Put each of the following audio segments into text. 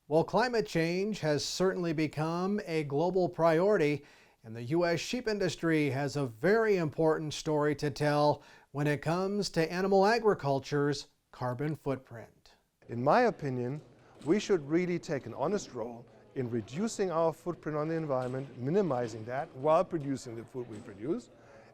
Well, climate change has certainly become a global priority, and the U.S. sheep industry has a very important story to tell when it comes to animal agriculture's carbon footprint. In my opinion, we should really take an honest role in reducing our footprint on the environment, minimizing that while producing the food we produce,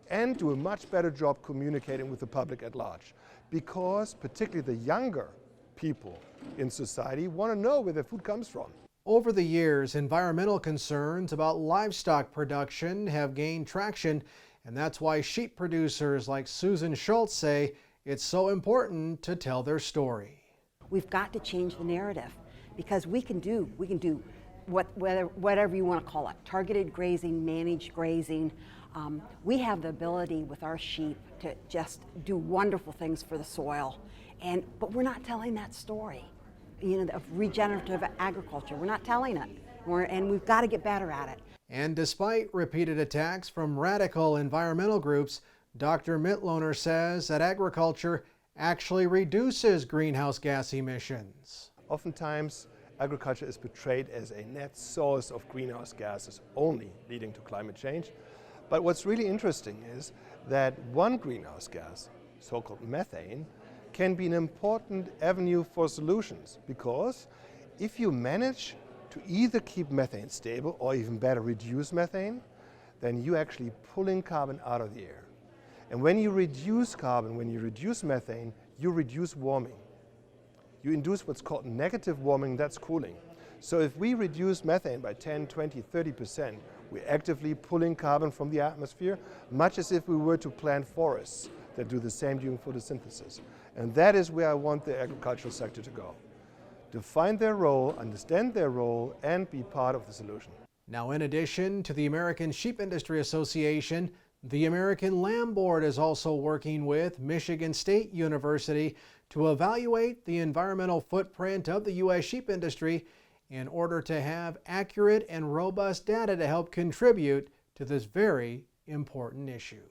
and do a much better job communicating with the public at large. Because particularly the younger people in society want to know where their food comes from. Over the years, environmental concerns about livestock production have gained traction, and that's why sheep producers like Susan Schultz say it's so important to tell their story. We've got to change the narrative because we can do whatever you want to call it, targeted grazing, managed grazing. We have the ability with our sheep to just do wonderful things for the soil, but we're not telling that story. Of regenerative agriculture. We're not telling it, and we've got to get better at it. And despite repeated attacks from radical environmental groups, Dr. Mitloehner says that agriculture actually reduces greenhouse gas emissions. Oftentimes, agriculture is portrayed as a net source of greenhouse gases only, leading to climate change. But what's really interesting is that one greenhouse gas, so-called methane, can be an important avenue for solutions, because if you manage to either keep methane stable or even better reduce methane, then you're actually pulling carbon out of the air. And when you reduce carbon, when you reduce methane, you reduce warming. You induce what's called negative warming, that's cooling. So if we reduce methane by 10, 20, 30%, we're actively pulling carbon from the atmosphere, much as if we were to plant forests that do the same during photosynthesis. And that is where I want the agricultural sector to go. Define their role, understand their role, and be part of the solution. Now, in addition to the American Sheep Industry Association, the American Lamb Board is also working with Michigan State University to evaluate the environmental footprint of the U.S. sheep industry in order to have accurate and robust data to help contribute to this very important issue.